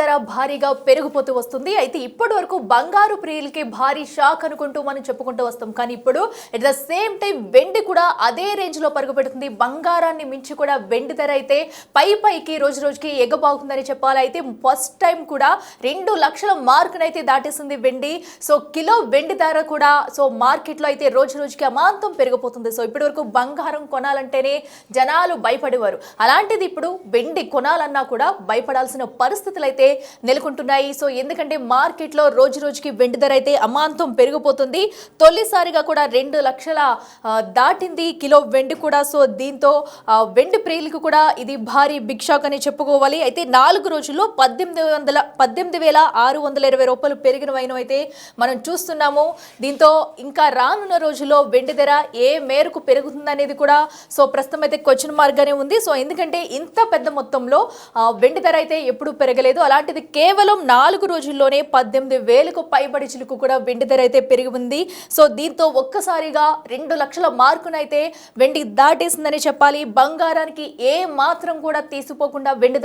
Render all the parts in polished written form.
ధర భారీగా పెరిగిపోతూ వస్తుంది. అయితే ఇప్పటి వరకు బంగారు ప్రియులకి భారీ షాక్ అనుకుంటూ మనం చెప్పుకుంటూ వస్తాం. కానీ ఇప్పుడు ఎట్ ద సేమ్ టైం వెండి కూడా అదే రేంజ్ లో పరుగుపెడుతుంది. బంగారాన్ని మించి కూడా వెండి ధర అయితే పైకి రోజు రోజుకి ఎగబాగుతుందని చెప్పాలి. అయితే ఫస్ట్ టైం కూడా 2 లక్షల మార్కునైతే దాటేస్తుంది వెండి. సో కిలో వెండి ధర కూడా మార్కెట్ లో అయితే రోజు రోజుకి అమాంతం పెరిగిపోతుంది. సో ఇప్పటి వరకు బంగారం కొనాలంటేనే జనాలు భయపడేవారు. అలాంటిది ఇప్పుడు వెండి కొనాలన్నా కూడా భయపడాల్సిన పరిస్థితులు అయితే నెలకొంటున్నాయి. సో ఎందుకంటే మార్కెట్లో రోజు రోజుకి వెండి ధర అయితే అమాంతం పెరిగిపోతుంది. తొలిసారిగా కూడా 2 లక్షల దాటింది కిలో వెండి కూడా. సో దీంతో వెండి ప్రియులకు కూడా ఇది భారీ బిగ్ షాక్ అని చెప్పుకోవాలి. అయితే 4 రోజుల్లో 18,620 రూపాయలు పెరిగిన వైనం అయితే మనం చూస్తున్నాము. దీంతో ఇంకా రానున్న రోజుల్లో వెండి ధర ఏ మేరకు పెరుగుతుందనేది కూడా సో ప్రస్తుతం అయితే క్వశ్చన్ మార్క్ గానే ఉంది. సో ఎందుకంటే ఇంత పెద్ద మొత్తంలో వెండి ధర అయితే ఎప్పుడు పెరగలేదు. అలాంటిది కేవలం 4 రోజుల్లోనే 18,000కు పైబడి చిలుకు కూడా వెండి ధర అయితే పెరిగి ఉంది. సో దీంతో ఒక్కసారిగా 2 లక్షల మార్కునైతే వెండి దాటేసిందని చెప్పాలి. బంగారానికి ఏ మాత్రం కూడా తీసిపోకుండా వెండి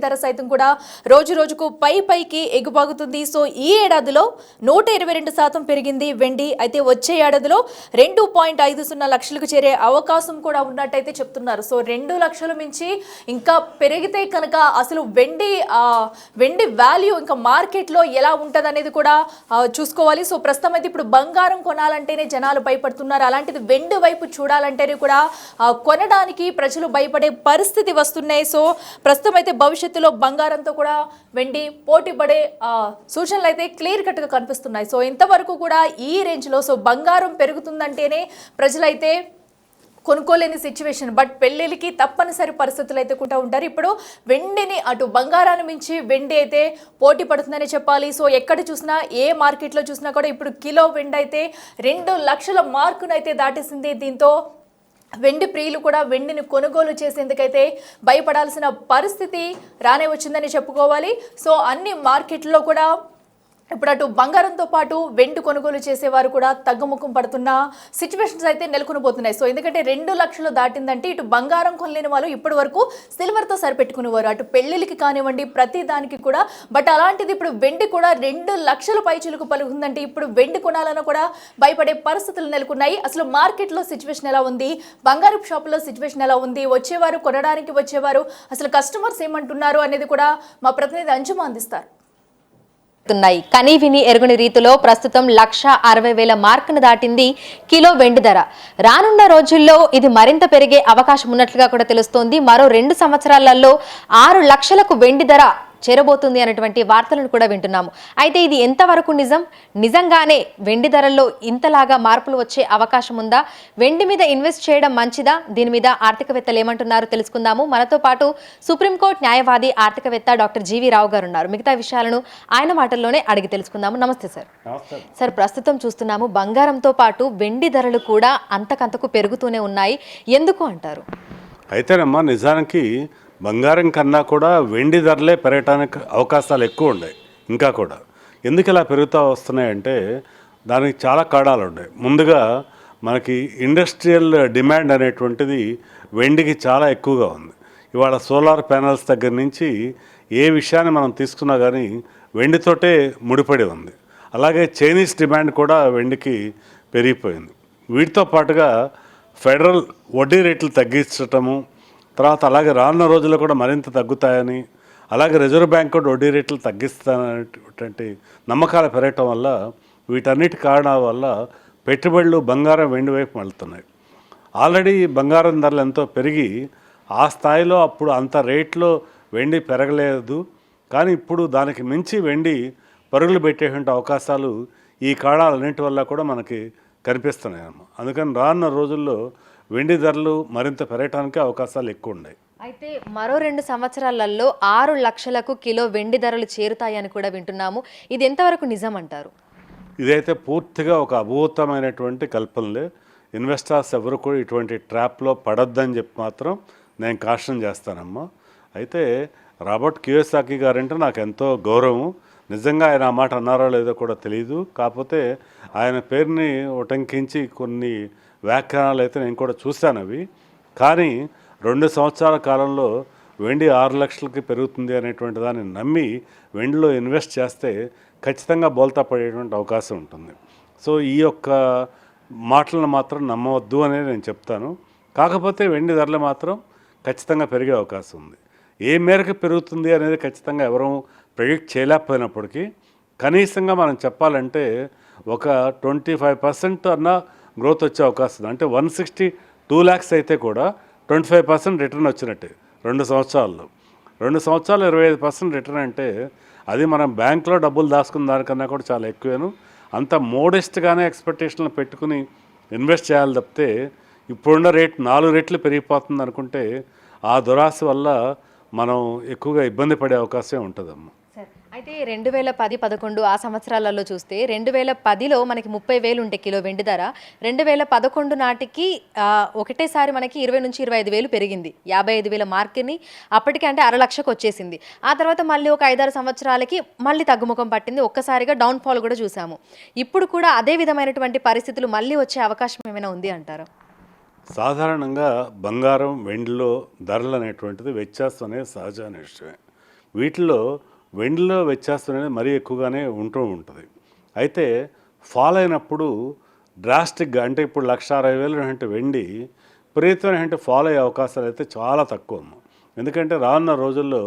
ధర సైతం కూడా రోజు రోజుకు పైకి ఎగుబాగుతుంది. సో ఈ ఏడాదిలో 122% పెరిగింది వెండి. అయితే వచ్చే ఏడాదిలో 2.50 లక్షలకు చేరే అవకాశం కూడా ఉన్నట్టయితే చెప్తున్నారు. సో 2 లక్షల మించి ఇంకా పెరిగితే కనుక అసలు వెండి వాల్యూ ఇంకా మార్కెట్లో ఎలా ఉంటుంది అనేది కూడా చూసుకోవాలి. సో ప్రస్తుతం అయితే ఇప్పుడు బంగారం కొనాలంటేనే జనాలు భయపడుతున్నారు. అలాంటిది వెండి వైపు చూడాలంటేనే కూడా కొనడానికి ప్రజలు భయపడే పరిస్థితి వస్తున్నాయి. సో ప్రస్తుతం అయితే భవిష్యత్తులో బంగారంతో కూడా వెండి పోటీ పడే సూచనలు అయితే క్లియర్ కట్గా కనిపిస్తున్నాయి. సో ఇంతవరకు కూడా ఈ రేంజ్లో సో బంగారం పెరుగుతుందంటేనే ప్రజలైతే కొనుక్కోలేని సిచ్యువేషన్. బట్ పెళ్ళిళ్ళకి తప్పనిసరి పరిస్థితులు అయితే కూడా ఉంటారు. ఇప్పుడు వెండిని అటు బంగారాన్ని మించి వెండి అయితే పోటీ పడుతుందని చెప్పాలి. సో ఎక్కడ చూసినా ఏ మార్కెట్లో చూసినా కూడా ఇప్పుడు కిలో వెండి అయితే 2 లక్షల మార్కునైతే దాటేసింది. దీంతో వెండి ప్రియులు కూడా వెండిని కొనుగోలు చేసేందుకైతే భయపడాల్సిన పరిస్థితి రానే వచ్చిందని చెప్పుకోవాలి. సో అన్ని మార్కెట్లో కూడా ఇప్పుడు అటు బంగారంతో పాటు వెండి కొనుగోలు చేసేవారు కూడా తగ్గుముఖం పడుతున్న సిచ్యువేషన్స్ అయితే నెలకొనబోతున్నాయి. సో ఎందుకంటే 2 లక్షలు దాటిందంటే ఇటు బంగారం కొనలేని వాళ్ళు ఇప్పటి వరకు సిల్వర్తో సరిపెట్టుకునేవారు, అటు పెళ్లిళ్ళకి కానివ్వండి ప్రతి దానికి కూడా. బట్ అలాంటిది ఇప్పుడు వెండి కూడా 2 లక్షల పైచిలుకు పలుకుందంటే ఇప్పుడు వెండి కొనాలన్నా కూడా భయపడే పరిస్థితులు నెలకొన్నాయి. అసలు మార్కెట్లో సిచ్యువేషన్ ఎలా ఉంది, బంగారు షాపులో సిచ్యువేషన్ ఎలా ఉంది, వచ్చేవారు కొనడానికి వచ్చేవారు అసలు కస్టమర్స్ ఏమంటున్నారు అనేది కూడా మా ప్రతినిధి అంజుమ అందిస్తారు. కనీ విని ఎరుగని రీతిలో ప్రస్తుతం 1,60,000 మార్కును దాటింది కిలో వెండి ధర. రానున్న రోజుల్లో ఇది మరింత పెరిగే అవకాశం ఉన్నట్లుగా కూడా తెలుస్తోంది. మరో 2 సంవత్సరాలలో 6 లక్షలకు వెండి ధర చేరబోతుంది అనేటువంటి వార్తలను కూడా వింటున్నాము. అయితే ఇది ఎంతవరకు నిజంగానే వెండి ధరల్లో ఇంతలాగా మార్పులు వచ్చే అవకాశం ఉందా? వెండి మీద ఇన్వెస్ట్ చేయడం మంచిదా? దీని మీద ఆర్థికవేత్తలు ఏమంటున్నారో తెలుసుకుందాము. మనతో పాటు సుప్రీంకోర్టు న్యాయవాది ఆర్థికవేత్త డాక్టర్ జీవీ రావు గారు ఉన్నారు. మిగతా విషయాలను ఆయన మాటల్లోనే అడిగి తెలుసుకుందాము. నమస్తే సార్. సార్, ప్రస్తుతం చూస్తున్నాము బంగారంతో పాటు వెండి ధరలు కూడా అంతకంతకు పెరుగుతూనే ఉన్నాయి. ఎందుకు అంటారు? అయితేనమ్మా నిజానికి బంగారం కన్నా కూడా వెండి ధరలే పెరగటానికి అవకాశాలు ఎక్కువ ఉన్నాయి. ఇంకా కూడా ఎందుకు ఇలా పెరుగుతూ వస్తున్నాయంటే దానికి చాలా కారణాలు ఉన్నాయి. ముందుగా మనకి ఇండస్ట్రియల్ డిమాండ్ అనేటువంటిది వెండికి చాలా ఎక్కువగా ఉంది. ఇవాళ సోలార్ ప్యానల్స్ దగ్గర నుంచి ఏ విషయాన్ని మనం తీసుకున్నా కానీ వెండితోటే ముడిపడి ఉంది. అలాగే చైనీస్ డిమాండ్ కూడా వెండికి పెరిగిపోయింది. వీటితో పాటుగా ఫెడరల్ వడ్డీ రేట్లు తగ్గించటము, తర్వాత అలాగే రానున్న రోజుల్లో కూడా మరింత తగ్గుతాయని, అలాగే రిజర్వ్ బ్యాంక్ కూడా వడ్డీ రేట్లు తగ్గిస్తానటువంటి నమ్మకాలు పెరగటం వల్ల వీటన్నిటి కారణాల వల్ల పెట్టుబడులు బంగారం వెండి వైపు మళ్తున్నాయి. ఆల్రెడీ బంగారం ధరలు ఎంతో పెరిగి ఆ స్థాయిలో అప్పుడు అంత రేట్లో వెండి పెరగలేదు. కానీ ఇప్పుడు దానికి మించి వెండి పరుగులు పెట్టేటువంటి అవకాశాలు ఈ కారణాలన్నింటి వల్ల కూడా మనకి కనిపిస్తున్నాయమ్మ. అందుకని రానున్న రోజుల్లో వెండి ధరలు మరింత పెరగటానికి అవకాశాలు ఎక్కువ ఉన్నాయి. అయితే మరో 2 సంవత్సరాలలో 6 లక్షలకు కిలో వెండి ధరలు చేరుతాయని కూడా వింటున్నాము. ఇది ఎంతవరకు నిజం అంటారు? ఇదైతే పూర్తిగా ఒక అభూతమైనటువంటి కల్పనలే. ఇన్వెస్టర్స్ ఎవరు కూడా ఇటువంటి ట్రాప్లో పడొద్దని చెప్పి మాత్రం నేను కాషన్ చేస్తానమ్మా. అయితే రాబర్ట్ కియోసాకి గారంటే నాకు ఎంతో గౌరవం. నిజంగా ఆయన ఆ మాట అన్నారో లేదో కూడా తెలియదు. కాకపోతే ఆయన పేరుని ఉటంకించి కొన్ని వ్యాఖ్యానాలు అయితే నేను కూడా చూశాను. అవి కానీ 2 సంవత్సరాల కాలంలో వెండి 6 లక్షలకి పెరుగుతుంది అనేటువంటి దాన్ని నమ్మి వెండిలో ఇన్వెస్ట్ చేస్తే ఖచ్చితంగా బోల్తా పడేటువంటి అవకాశం ఉంటుంది. సో ఈ యొక్క మాటలను మాత్రం నమ్మవద్దు అనేది నేను చెప్తాను. కాకపోతే వెండి ధరలు మాత్రం ఖచ్చితంగా పెరిగే అవకాశం ఉంది. ఏ మేరకు పెరుగుతుంది అనేది ఖచ్చితంగా ఎవరూ ప్రెడిక్ట్ చేయలేకపోయినప్పటికీ కనీసంగా మనం చెప్పాలంటే ఒక 25% అన్న గ్రోత్ వచ్చే అవకాశం ఉంది. అంటే 162 lakhs అయితే కూడా 25% రిటర్న్ వచ్చినట్టే 2 సంవత్సరాల్లో. 2 సంవత్సరాలు 25% రిటర్న్ అంటే అది మనం బ్యాంక్లో డబ్బులు దాచుకున్న దానికన్నా కూడా చాలా ఎక్కువేను. అంత మోడెస్ట్గానే ఎక్స్పెక్టేషన్లు పెట్టుకుని ఇన్వెస్ట్ చేయాలి తప్పితే ఇప్పుడున్న రేట్ 4 రెట్లు పెరిగిపోతుంది అనుకుంటే ఆ దురాశ వల్ల మనం ఎక్కువగా ఇబ్బంది పడే అవకాశం ఉంటుందమ్మా. అయితే 2010-11 ఆ సంవత్సరాలలో చూస్తే 2010లో మనకి 30,000 ఉంటే కిలో వెండి ధర, 2011 నాటికి ఒకటేసారి మనకి 20 నుంచి 25,000 పెరిగింది. 55,000 మార్క్ని అప్పటికి అంటే 6,00,000కి వచ్చేసింది. ఆ తర్వాత మళ్ళీ ఒక 5-6 సంవత్సరాలకి మళ్ళీ తగ్గుముఖం పట్టింది. ఒక్కసారిగా డౌన్ఫాల్ కూడా చూసాము. ఇప్పుడు కూడా అదే విధమైనటువంటి పరిస్థితులు మళ్ళీ వచ్చే అవకాశం ఏమైనా ఉంది అంటారా? సాధారణంగా బంగారం వెండిలో ధరలు అనేటువంటిది వ్యత్యాసం అనేది సహజమైన విషయమే. వీటిలో వెండిలో వ్యత్యాసం అనేది మరీ ఎక్కువగానే ఉంటూ ఉంటుంది. అయితే ఫాల్ అయినప్పుడు డ్రాస్టిక్గా అంటే ఇప్పుడు 1,60,000 అంటే వెండి విపరీతమైన ఫాల్ అయ్యే అవకాశాలు అయితే చాలా తక్కువ. ఎందుకంటే రానున్న రోజుల్లో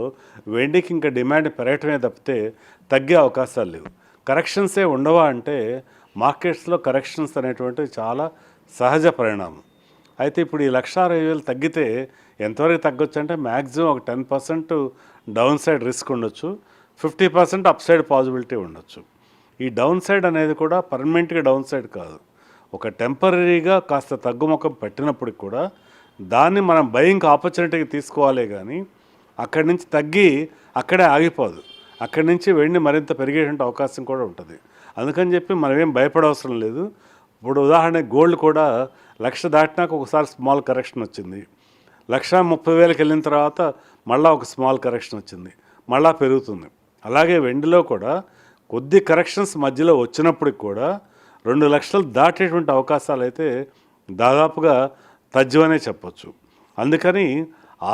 వెండికి ఇంకా డిమాండ్ పెరగటమే తప్పితే తగ్గే అవకాశాలు లేవు. కరెక్షన్సే ఉండవా అంటే మార్కెట్స్లో కరెక్షన్స్ అనేటువంటివి చాలా సహజ పరిణామం. అయితే ఇప్పుడు ఈ 1,60,000 తగ్గితే ఎంతవరకు తగ్గొచ్చు అంటే మ్యాక్సిమం ఒక 10% డౌన్ సైడ్ రిస్క్ ఉండొచ్చు, 50% అప్ సైడ్ పాసిబిలిటీ ఉండొచ్చు. ఈ డౌన్ సైడ్ అనేది కూడా పర్మనెంట్గా డౌన్ సైడ్ కాదు, ఒక టెంపరీగా కాస్త తగ్గుముఖం పెట్టినప్పటికి కూడా దాన్ని మనం బయింగ్ ఆపర్చునిటీకి తీసుకోవాలే కానీ అక్కడి నుంచి తగ్గి అక్కడే ఆగిపోదు. అక్కడి నుంచి వెండి మరింత పెరిగేటువంటి అవకాశం కూడా ఉంటుంది. అందుకని చెప్పి మనం ఏం భయపడవసరం లేదు. ఇప్పుడు ఉదాహరణకి గోల్డ్ కూడా 1,00,000 దాటినాక ఒకసారి స్మాల్ కరెక్షన్ వచ్చింది, 1,30,000కి వెళ్ళిన తర్వాత మళ్ళీ ఒక స్మాల్ కరెక్షన్ వచ్చింది, మళ్ళీ పెరుగుతుంది. అలాగే వెండిలో కూడా కొద్ది కరెక్షన్స్ మధ్యలో వచ్చినప్పటికి కూడా 2 లక్షలు దాటేటువంటి అవకాశాలు అయితే దాదాపుగా తజ్జమనే చెప్పచ్చు. అందుకని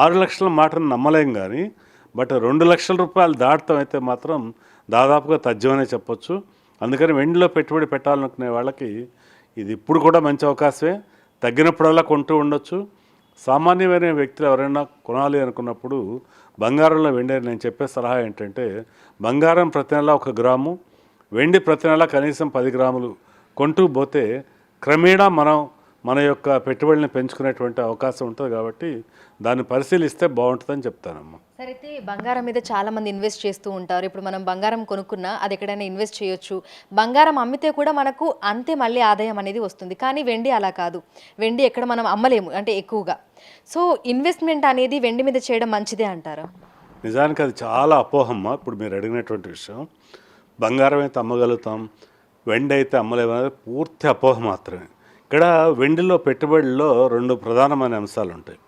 6 లక్షల మాటను నమ్మలేం కానీ బట్ 2 లక్షల రూపాయలు దాటం అయితే మాత్రం దాదాపుగా తజ్జమనే చెప్పచ్చు. అందుకని వెండిలో పెట్టుబడి పెట్టాలనుకునే వాళ్ళకి ఇది ఇప్పుడు కూడా మంచి అవకాశమే. తగ్గినప్పుడల్లా కొంటూ ఉండొచ్చు. సామాన్యమైన వ్యక్తులు ఎవరైనా కొనాలి అనుకున్నప్పుడు బంగారంలో వెండి నేను చెప్పే సలహా ఏంటంటే బంగారం ప్రతి నెల 1 గ్రాము, వెండి ప్రతి నెల కనీసం 10 గ్రాములు కొంటూ పోతే క్రమేణా మన యొక్క పెట్టుబడిని పెంచుకునేటువంటి అవకాశం ఉంటుంది. కాబట్టి దాన్ని పరిశీలిస్తే బాగుంటుందని చెప్తానమ్మా. సరే, అయితే బంగారం మీద చాలా మంది ఇన్వెస్ట్ చేస్తూ ఉంటారు. ఇప్పుడు మనం బంగారం కొనుక్కున్నా అది ఎక్కడైనా ఇన్వెస్ట్ చేయొచ్చు. బంగారం అమ్మితే కూడా మనకు అంతే మళ్ళీ ఆదాయం అనేది వస్తుంది. కానీ వెండి అలా కాదు. వెండి ఎక్కడ మనం అమ్మలేము అంటే ఎక్కువగా. సో ఇన్వెస్ట్మెంట్ అనేది వెండి మీద చేయడం మంచిదే అంటారా? నిజానికి అది చాలా అపోహమ్మ. ఇప్పుడు మీరు అడిగినటువంటి విషయం, బంగారం అయితే అమ్మగలుగుతాం, వెండి అయితే అమ్మలేము అనేది పూర్తి అపోహ మాత్రమే. ఇక్కడ వెండిలో పెట్టుబడిలో 2 ప్రధానమైన అంశాలు ఉంటాయి.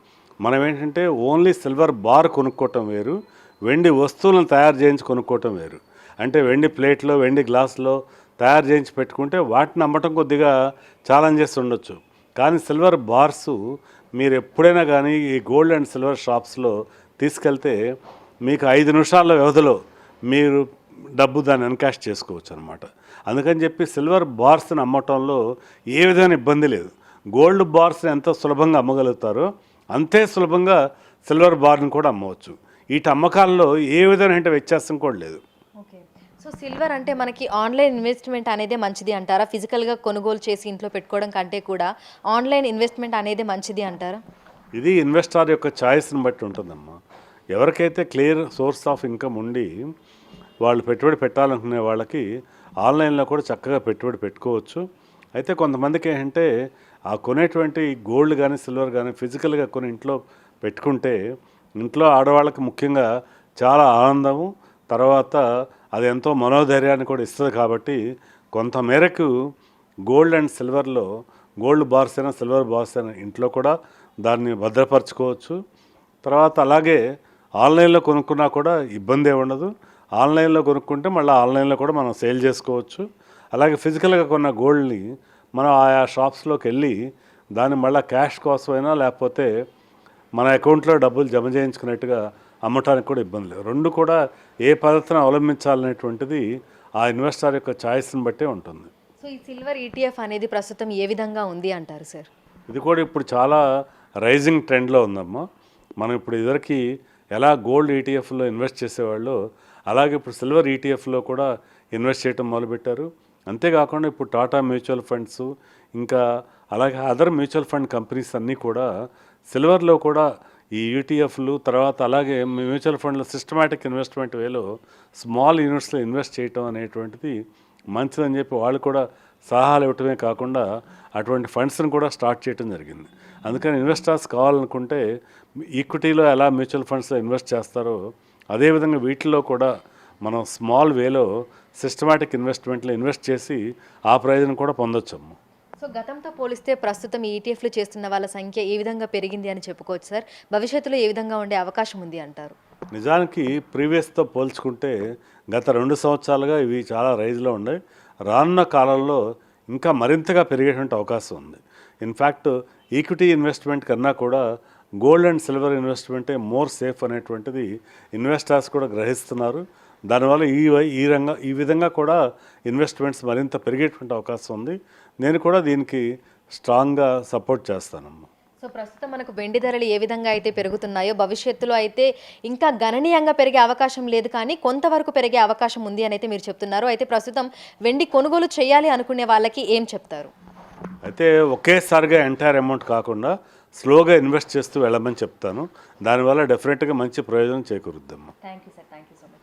మనం ఏంటంటే ఓన్లీ సిల్వర్ బార్ కొనుక్కోవటం వేరు, వెండి వస్తువులను తయారు చేయించి కొనుక్కోవటం వేరు. అంటే వెండి ప్లేట్లో, వెండి గ్లాసులో తయారు చేయించి పెట్టుకుంటే వాటిని అమ్మటం కొద్దిగా ఛాలెంజెస్ ఉండొచ్చు. కానీ సిల్వర్ బార్సు మీరు ఎప్పుడైనా కానీ ఈ గోల్డ్ అండ్ సిల్వర్ షాప్స్లో తీసుకెళ్తే మీకు 5 నిమిషాల వ్యవధిలో మీరు డబ్బు దాన్ని ఎన్కాష్ చేసుకోవచ్చు అనమాట. అందుకని చెప్పి సిల్వర్ బార్స్ని అమ్మటంలో ఏ విధమైన ఇబ్బంది లేదు. గోల్డ్ బార్స్ని ఎంత సులభంగా అమ్మగలుగుతారో అంతే సులభంగా సిల్వర్ బార్ని కూడా అమ్మవచ్చు. వీటి అమ్మకాల్లో ఏ విధమైన వ్యత్యాసం కూడా లేదు. ఓకే, సో సిల్వర్ అంటే మనకి ఆన్లైన్ ఇన్వెస్ట్మెంట్ అనేది మంచిది అంటారా? ఫిజికల్గా కొనుగోలు చేసి ఇంట్లో పెట్టుకోవడం కంటే కూడా ఆన్లైన్ ఇన్వెస్ట్మెంట్ అనేది మంచిది అంటారా? ఇది ఇన్వెస్టర్ యొక్క ఛాయిస్ని బట్టి ఉంటుందమ్మా. ఎవరికైతే క్లియర్ సోర్స్ ఆఫ్ ఇన్కమ్ ఉండి వాళ్ళు పెట్టుబడి పెట్టాలనుకునే వాళ్ళకి ఆన్లైన్లో కూడా చక్కగా పెట్టుబడి పెట్టుకోవచ్చు. అయితే కొంతమందికి ఏంటంటే ఆ కొనేటువంటి గోల్డ్ కానీ సిల్వర్ కానీ ఫిజికల్గా కొని ఇంట్లో పెట్టుకుంటే ఇంట్లో ఆడవాళ్ళకి ముఖ్యంగా చాలా ఆనందము, తర్వాత అది ఎంతో మనోధైర్యాన్ని కూడా ఇస్తుంది. కాబట్టి కొంత మేరకు గోల్డ్ అండ్ సిల్వర్లో గోల్డ్ బార్స్ అయినా సిల్వర్ బార్స్ అయినా ఇంట్లో కూడా దాన్ని భద్రపరచుకోవచ్చు. తర్వాత అలాగే ఆన్లైన్లో కొనుక్కున్నా కూడా ఇబ్బంది ఉండదు. ఆన్లైన్లో కొనుక్కుంటే మళ్ళీ ఆన్లైన్లో కూడా మనం సేల్ చేసుకోవచ్చు. అలాగే ఫిజికల్గా కొన్న గోల్డ్ని మనం ఆయా షాప్స్లోకి వెళ్ళి దాన్ని మళ్ళీ క్యాష్ కోసమైనా లేకపోతే మన అకౌంట్లో డబ్బులు జమ చేయించుకున్నట్టుగా అమ్మటానికి కూడా ఇబ్బంది లేదు. రెండు కూడా ఏ పద్ధతిని అవలంబించాలనేటువంటిది ఆ ఇన్వెస్టర్ యొక్క ఛాయిస్ని బట్టే ఉంటుంది. సో ఈ సిల్వర్ ఈటీఎఫ్ అనేది ప్రస్తుతం ఏ విధంగా ఉంది అంటారు సార్? ఇది కూడా ఇప్పుడు చాలా రైజింగ్ ట్రెండ్లో ఉందమ్మా. మనం ఇప్పుడు ఇదివరకు ఎలా గోల్డ్ ఈటీఎఫ్లో ఇన్వెస్ట్ చేసేవాళ్ళు అలాగే ఇప్పుడు సిల్వర్ ఈటీఎఫ్లో కూడా ఇన్వెస్ట్ చేయడం మొదలుపెట్టారు. అంతేకాకుండా ఇప్పుడు టాటా మ్యూచువల్ ఫండ్స్ ఇంకా అలాగే అదర్ మ్యూచువల్ ఫండ్ కంపెనీస్ అన్నీ కూడా సిల్వర్లో కూడా ఈ ఈటీఎఫ్లు తర్వాత అలాగే మ్యూచువల్ ఫండ్లో సిస్టమాటిక్ ఇన్వెస్ట్మెంట్ వేలో స్మాల్ యూనిట్స్లో ఇన్వెస్ట్ చేయటం అనేటువంటిది మంచిదని చెప్పి వాళ్ళు కూడా సలహాలు ఇవ్వటమే కాకుండా అటువంటి ఫండ్స్ని కూడా స్టార్ట్ చేయడం జరిగింది. అందుకని ఇన్వెస్టర్స్ కావాలనుకుంటే ఈక్విటీలో ఎలా మ్యూచువల్ ఫండ్స్లో ఇన్వెస్ట్ చేస్తారో అదేవిధంగా వీటిల్లో కూడా మనం స్మాల్ వేలో సిస్టమాటిక్ ఇన్వెస్ట్మెంట్లో ఇన్వెస్ట్ చేసి ఆ ప్రయోజనం కూడా పొందొచ్చమ్మ. సో గతంతో పోలిస్తే ప్రస్తుతం ఈటీఎఫ్లు చేస్తున్న వాళ్ళ సంఖ్య ఏ విధంగా పెరిగింది అని చెప్పుకోవచ్చు సార్? భవిష్యత్తులో ఏ విధంగా ఉండే అవకాశం ఉంది అంటారు? నిజానికి ప్రీవియస్తో పోల్చుకుంటే గత 2 సంవత్సరాలుగా ఇవి చాలా రైజ్లో ఉన్నాయి. రానున్న కాలంలో ఇంకా మరింతగా పెరిగేటువంటి అవకాశం ఉంది. ఇన్ఫ్యాక్ట్ ఈక్విటీ ఇన్వెస్ట్మెంట్ కన్నా కూడా గోల్డ్ అండ్ సిల్వర్ ఇన్వెస్ట్మెంటే మోర్ సేఫ్ అనేటువంటిది ఇన్వెస్టర్స్ కూడా గ్రహిస్తున్నారు. దానివల్ల ఈ విధంగా కూడా ఇన్వెస్ట్మెంట్స్ మరింత పెరిగేటువంటి అవకాశం ఉంది. నేను కూడా దీనికి స్ట్రాంగ్గా సపోర్ట్ చేస్తానమ్మా. సో ప్రస్తుతం మనకు వెండి ధరలు ఏ విధంగా అయితే పెరుగుతున్నాయో భవిష్యత్తులో అయితే ఇంకా గణనీయంగా పెరిగే అవకాశం లేదు, కానీ కొంతవరకు పెరిగే అవకాశం ఉంది అని అయితే మీరు చెప్తున్నారు. అయితే ప్రస్తుతం వెండి కొనుగోలు చేయాలి అనుకునే వాళ్ళకి ఏం చెప్తారు? అయితే ఒకేసారిగా ఎంటైర్ అమౌంట్ కాకుండా స్లోగా ఇన్వెస్ట్ చేస్తూ వెళ్ళమని చెప్తాను. దానివల్ల డెఫినెట్గా మంచి ప్రయోజనం చేకూరుద్దమ్మా. Thank you sir, thank you so much.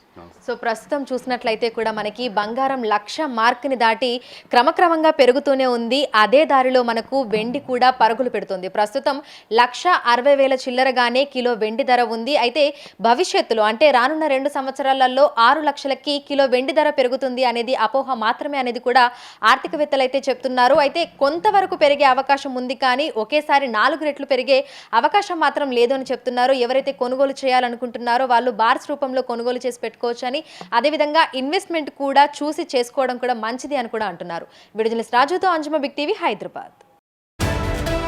So ప్రస్తుతం చూసినట్లయితే కూడా మనకి బంగారం 1,00,000 మార్క్ని దాటి క్రమక్రమంగా పెరుగుతూనే ఉంది. అదే దారిలో మనకు వెండి కూడా పరుగులు పెడుతుంది. ప్రస్తుతం 1,60,000 చిల్లరగానే కిలో వెండి ధర ఉంది. అయితే భవిష్యత్తులో అంటే రానున్న 2 సంవత్సరాలలో 6 లక్షలకి కిలో వెండి ధర పెరుగుతుంది అనేది అపోహ మాత్రమే అనేది కూడా ఆర్థికవేత్తలు అయితే చెప్తున్నారు. అయితే కొంతవరకు పెరిగే అవకాశం ఉంది, కానీ ఒకేసారి 4 రెట్లు పెరిగే అవకాశం మాత్రం లేదు అని చెప్తున్నారు. ఎవరైతే కొనుగోలు చేయాలనుకుంటున్నారో వాళ్ళు బార్స్ రూపంలో కొనుగోలు చేసి పెట్టుకోవచ్చు అని, అదేవిధంగా ఇన్వెస్ట్మెంట్ కూడా చూసి చేసుకోవడం కూడా మంచిది అని కూడా అంటున్నారు. వీడియో జర్నలిస్ట్ రాజుతో అంజుమ, బిగ్ టీవీ, హైదరాబాద్.